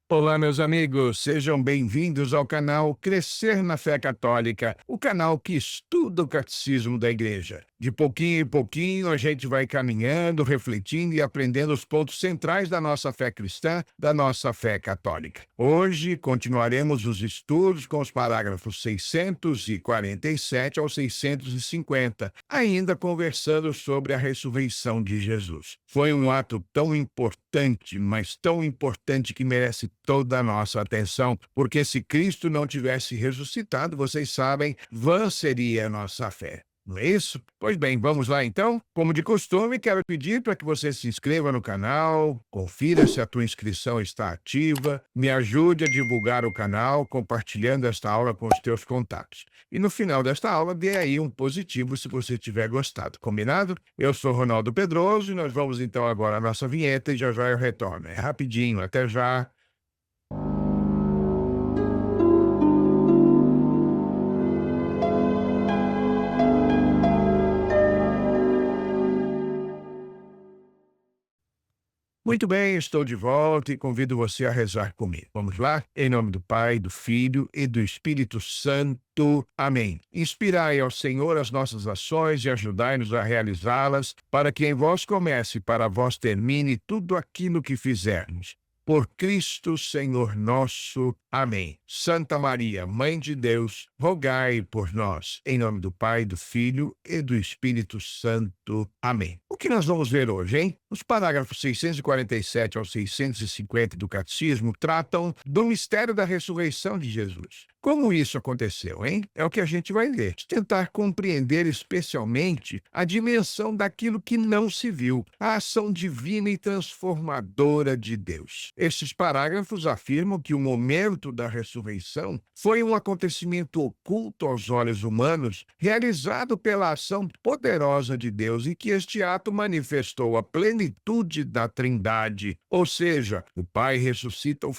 Olá, meus amigos, sejam bem-vindos ao canal Crescer na Fé Católica, o canal que estuda o catecismo da Igreja. De pouquinho em pouquinho, a gente vai caminhando, refletindo e aprendendo os pontos centrais da nossa fé cristã, da nossa fé católica. Hoje, continuaremos os estudos com os parágrafos 647 ao 650, ainda conversando sobre a ressurreição de Jesus. Foi um ato tão importante, mas tão importante que merece toda a nossa atenção, porque se Cristo não tivesse ressuscitado, vocês sabem, vã seria a nossa fé. Não é isso? Pois bem, vamos lá então. Como de costume, quero pedir para que você se inscreva no canal, confira se a tua inscrição está ativa, me ajude a divulgar o canal compartilhando esta aula com os teus contatos. E no final desta aula, dê aí um positivo se você tiver gostado. Combinado? Eu sou Ronaldo Pedroso e nós vamos então agora à nossa vinheta e já já eu retorno. É rapidinho, até já. Muito bem, estou de volta e convido você a rezar comigo. Vamos lá? Em nome do Pai, do Filho e do Espírito Santo. Amém. Inspirai ao Senhor as nossas ações e ajudai-nos a realizá-las, para que em vós comece e para vós termine tudo aquilo que fizermos. Por Cristo, Senhor nosso. Amém. Santa Maria, Mãe de Deus, rogai por nós. Em nome do Pai, do Filho e do Espírito Santo. Amém. O que nós vamos ver hoje, hein? Os parágrafos 647 ao 650 do Catecismo tratam do mistério da ressurreição de Jesus. Como isso aconteceu, hein? É o que a gente vai ler. Tentar compreender especialmente a dimensão daquilo que não se viu, a ação divina e transformadora de Deus. Estes parágrafos afirmam que o momento da ressurreição foi um acontecimento oculto aos olhos humanos, realizado pela ação poderosa de Deus e que este ato manifestou a plenitude da Trindade, ou seja, o Pai ressuscita o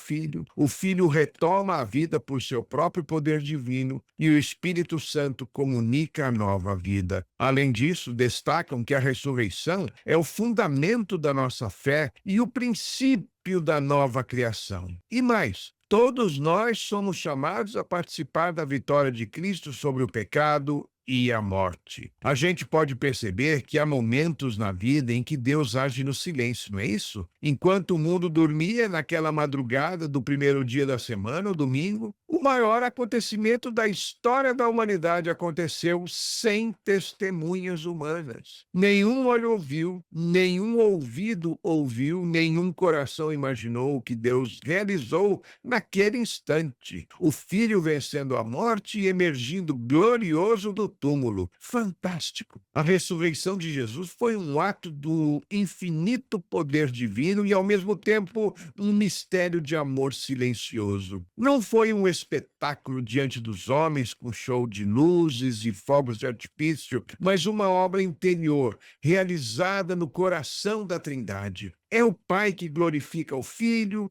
Filho retoma a vida por seu próprio poder divino e o Espírito Santo comunica a nova vida. Além disso, destacam que a ressurreição é o fundamento da nossa fé e o princípio da nova criação. E mais, todos nós somos chamados a participar da vitória de Cristo sobre o pecado e a morte. A gente pode perceber que há momentos na vida em que Deus age no silêncio, não é isso? Enquanto o mundo dormia naquela madrugada do primeiro dia da semana, o domingo, o maior acontecimento da história da humanidade aconteceu sem testemunhas humanas. Nenhum olho ouviu, nenhum ouvido ouviu, nenhum coração imaginou o que Deus realizou naquele instante. O Filho vencendo a morte e emergindo glorioso do túmulo. Fantástico! A ressurreição de Jesus foi um ato do infinito poder divino e, ao mesmo tempo, um mistério de amor silencioso. Não foi um espetáculo diante dos homens com show de luzes e fogos de artifício, mas uma obra interior, realizada no coração da Trindade. É o Pai que glorifica o Filho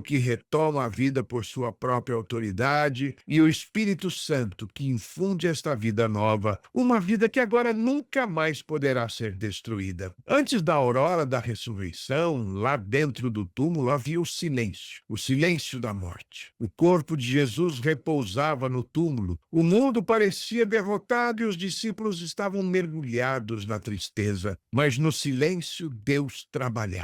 que retoma a vida por sua própria autoridade e o Espírito Santo que infunde esta vida nova, uma vida que agora nunca mais poderá ser destruída. Antes da aurora da ressurreição, lá dentro do túmulo havia o silêncio da morte. O corpo de Jesus repousava no túmulo, o mundo parecia derrotado e os discípulos estavam mergulhados na tristeza, mas no silêncio Deus trabalhava.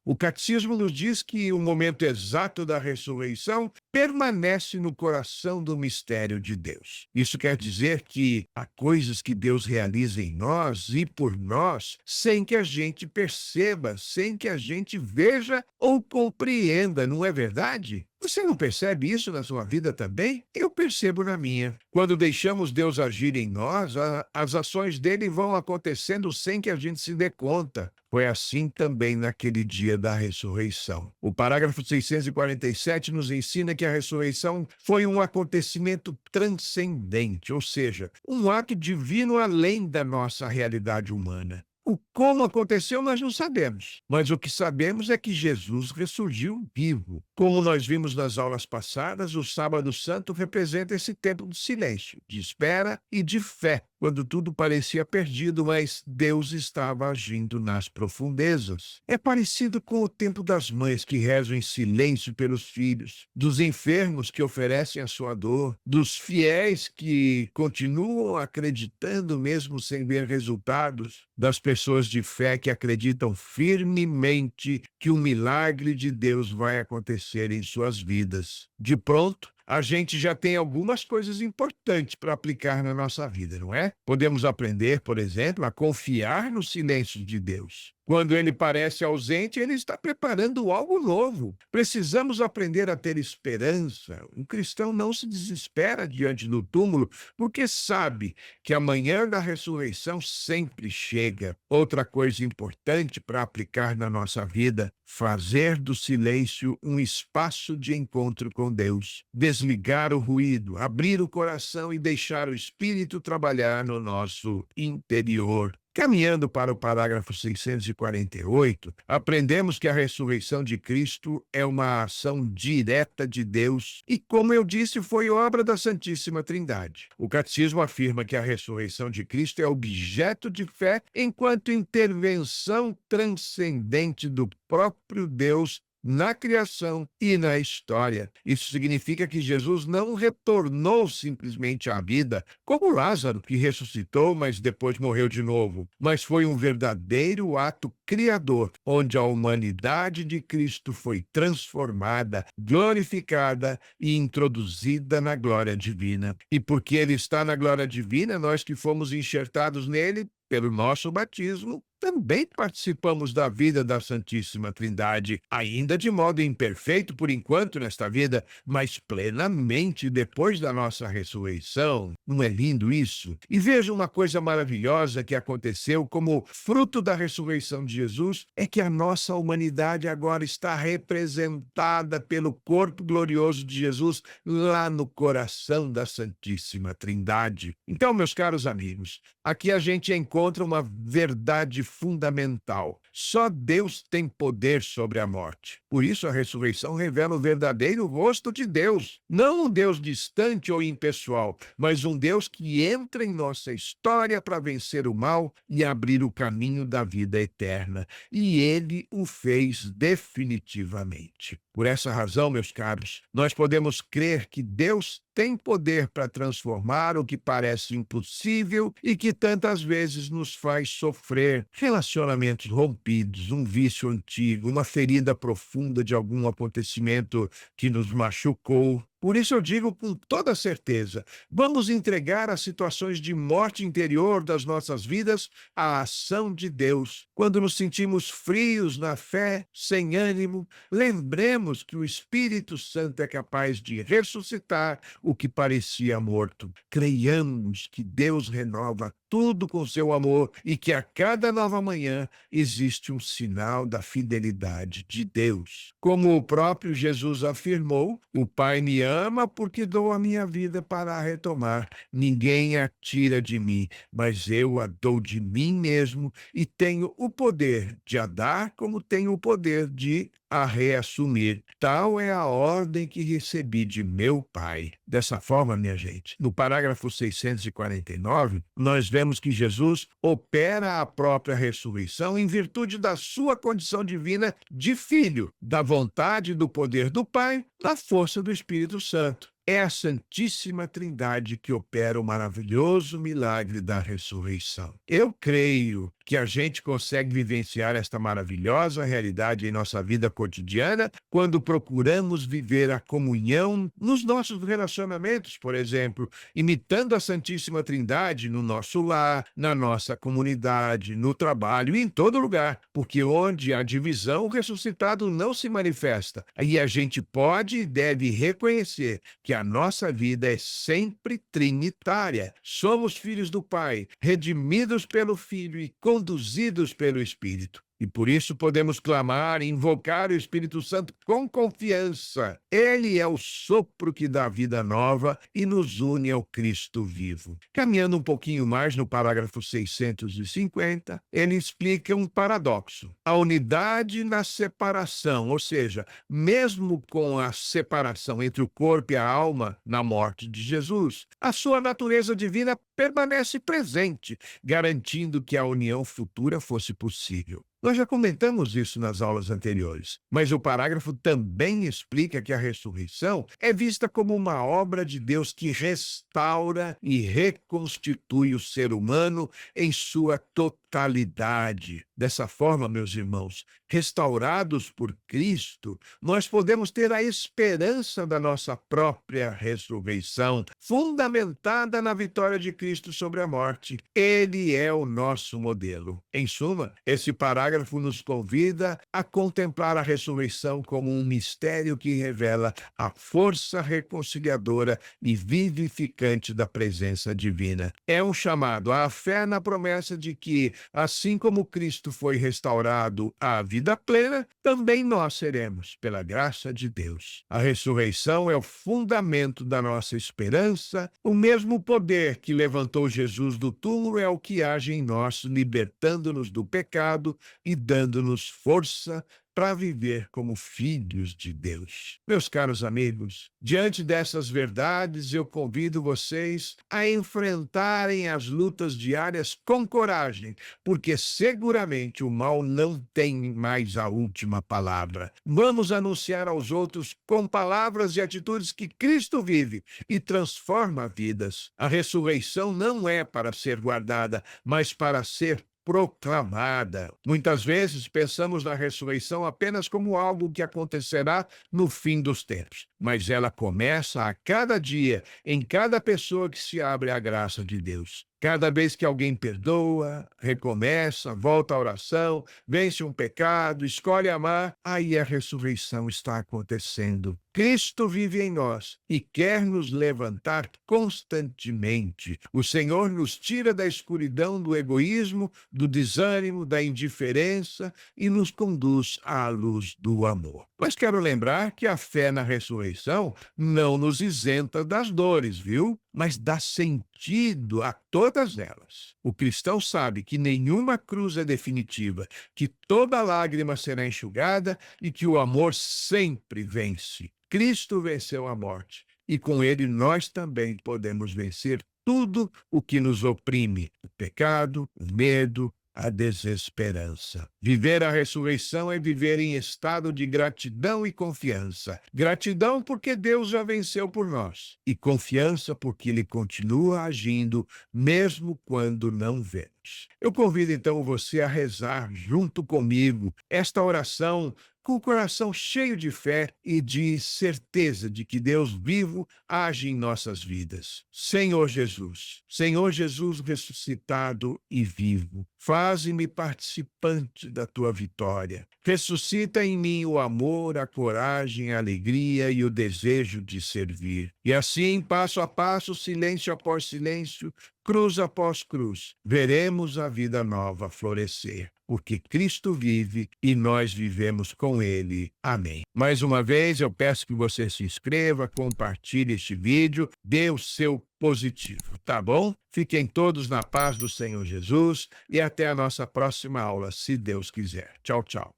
O catecismo nos diz que o momento exato da ressurreição permanece no coração do mistério de Deus. Isso quer dizer que há coisas que Deus realiza em nós e por nós sem que a gente perceba, sem que a gente veja ou compreenda, não é verdade? Você não percebe isso na sua vida também? Eu percebo na minha. Quando deixamos Deus agir em nós, as ações dele vão acontecendo sem que a gente se dê conta. Foi assim também naquele dia da ressurreição. O parágrafo 647 nos ensina que a ressurreição foi um acontecimento transcendente, ou seja, um ato divino além da nossa realidade humana. O como aconteceu nós não sabemos, mas o que sabemos é que Jesus ressurgiu vivo. Como nós vimos nas aulas passadas, o Sábado Santo representa esse tempo de silêncio, de espera e de fé. quando tudo parecia perdido, mas Deus estava agindo nas profundezas. É parecido com o tempo das mães que rezam em silêncio pelos filhos, dos enfermos que oferecem a sua dor, dos fiéis que continuam acreditando mesmo sem ver resultados, das pessoas de fé que acreditam firmemente que o milagre de Deus vai acontecer em suas vidas. De pronto, a gente já tem algumas coisas importantes para aplicar na nossa vida, não é? Podemos aprender, por exemplo, a confiar no silêncio de Deus. Quando ele parece ausente, ele está preparando algo novo. Precisamos aprender a ter esperança. Um cristão não se desespera diante do túmulo, porque sabe que a manhã da ressurreição sempre chega. Outra coisa importante para aplicar na nossa vida: fazer do silêncio um espaço de encontro com Deus. Desligar o ruído, abrir o coração e deixar o Espírito trabalhar no nosso interior. Caminhando para o parágrafo 648, aprendemos que a ressurreição de Cristo é uma ação direta de Deus e, como eu disse, foi obra da Santíssima Trindade. O Catecismo afirma que a ressurreição de Cristo é objeto de fé enquanto intervenção transcendente do próprio Deus na criação e na história. Isso significa que Jesus não retornou simplesmente à vida, como Lázaro, que ressuscitou, mas depois morreu de novo, mas foi um verdadeiro ato criador, onde a humanidade de Cristo foi transformada, glorificada e introduzida na glória divina. E porque ele está na glória divina, nós que fomos enxertados nele pelo nosso batismo, também participamos da vida da Santíssima Trindade, ainda de modo imperfeito por enquanto nesta vida, mas plenamente depois da nossa ressurreição. Não é lindo isso? E veja uma coisa maravilhosa que aconteceu como fruto da ressurreição de Jesus, é que a nossa humanidade agora está representada pelo corpo glorioso de Jesus lá no coração da Santíssima Trindade. Então, meus caros amigos, aqui a gente encontra uma verdade fundamental. Só Deus tem poder sobre a morte. Por isso, a ressurreição revela o verdadeiro rosto de Deus. Não um Deus distante ou impessoal, mas um Deus que entra em nossa história para vencer o mal e abrir o caminho da vida eterna. E ele o fez definitivamente. Por essa razão, meus caros, nós podemos crer que Deus tem poder para transformar o que parece impossível e que tantas vezes nos faz sofrer. Relacionamentos rompidos, um vício antigo, uma ferida profunda de algum acontecimento que nos machucou. Por isso eu digo com toda certeza, vamos entregar as situações de morte interior das nossas vidas à ação de Deus. Quando nos sentimos frios na fé, sem ânimo, lembremos que o Espírito Santo é capaz de ressuscitar o que parecia morto. Creiamos que Deus renova tudo com seu amor e que a cada nova manhã existe um sinal da fidelidade de Deus. Como o próprio Jesus afirmou, o Pai me ama porque dou a minha vida para a retomar. Ninguém a tira de mim, mas eu a dou de mim mesmo e tenho o poder de a dar como tenho o poder de a reassumir. Tal é a ordem que recebi de meu Pai. Dessa forma, minha gente, no parágrafo 649, nós vemos que Jesus opera a própria ressurreição em virtude da sua condição divina de filho, da vontade e do poder do Pai, na força do Espírito Santo. É a Santíssima Trindade que opera o maravilhoso milagre da ressurreição. Eu creio que a gente consegue vivenciar esta maravilhosa realidade em nossa vida cotidiana quando procuramos viver a comunhão nos nossos relacionamentos, por exemplo, imitando a Santíssima Trindade no nosso lar, na nossa comunidade, no trabalho e em todo lugar, porque onde há divisão, o ressuscitado não se manifesta. E a gente pode e deve reconhecer que a nossa vida é sempre trinitária. Somos filhos do Pai, redimidos pelo Filho e conduzidos pelo Espírito. E por isso podemos clamar e invocar o Espírito Santo com confiança. Ele é o sopro que dá vida nova e nos une ao Cristo vivo. Caminhando um pouquinho mais no parágrafo 650, ele explica um paradoxo. A unidade na separação, ou seja, mesmo com a separação entre o corpo e a alma na morte de Jesus, a sua natureza divina permanece presente, garantindo que a união futura fosse possível. Nós já comentamos isso nas aulas anteriores, mas o parágrafo também explica que a ressurreição é vista como uma obra de Deus que restaura e reconstitui o ser humano em sua totalidade. Dessa forma, meus irmãos, restaurados por Cristo, nós podemos ter a esperança da nossa própria ressurreição, fundamentada na vitória de Cristo sobre a morte. Ele é o nosso modelo. Em suma, esse parágrafo nos convida a contemplar a ressurreição como um mistério que revela a força reconciliadora e vivificante da presença divina. É um chamado à fé na promessa de que, assim como Cristo foi restaurado à vida plena, também nós seremos, pela graça de Deus. A ressurreição é o fundamento da nossa esperança. O mesmo poder que levantou Jesus do túmulo é o que age em nós, libertando-nos do pecado e dando-nos força para viver como filhos de Deus. Meus caros amigos, diante dessas verdades, eu convido vocês a enfrentarem as lutas diárias com coragem, porque seguramente o mal não tem mais a última palavra. Vamos anunciar aos outros com palavras e atitudes que Cristo vive e transforma vidas. A ressurreição não é para ser guardada, mas para ser proclamada. Muitas vezes pensamos na ressurreição apenas como algo que acontecerá no fim dos tempos, mas ela começa a cada dia, em cada pessoa que se abre à graça de Deus. Cada vez que alguém perdoa, recomeça, volta à oração, vence um pecado, escolhe amar, aí a ressurreição está acontecendo. Cristo vive em nós e quer nos levantar constantemente. O Senhor nos tira da escuridão do egoísmo, do desânimo, da indiferença e nos conduz à luz do amor. Mas quero lembrar que a fé na ressurreição não nos isenta das dores, viu? Mas dá sentido a todas elas. O cristão sabe que nenhuma cruz é definitiva, que toda lágrima será enxugada e que o amor sempre vence. Cristo venceu a morte e com ele nós também podemos vencer tudo o que nos oprime: o pecado, o medo, a desesperança. Viver a ressurreição é viver em estado de gratidão e confiança. Gratidão porque Deus já venceu por nós e confiança porque Ele continua agindo mesmo quando não vemos. Eu convido então você a rezar junto comigo esta oração com o coração cheio de fé e de certeza de que Deus vivo age em nossas vidas. Senhor Jesus ressuscitado e vivo, faze-me participante da tua vitória. Ressuscita em mim o amor, a coragem, a alegria e o desejo de servir. E assim, passo a passo, silêncio após silêncio, cruz após cruz, veremos a vida nova florescer, porque Cristo vive e nós vivemos com Ele. Amém. Mais uma vez, eu peço que você se inscreva, compartilhe este vídeo, dê o seu positivo, tá bom? Fiquem todos na paz do Senhor Jesus e até a nossa próxima aula, se Deus quiser. Tchau, tchau.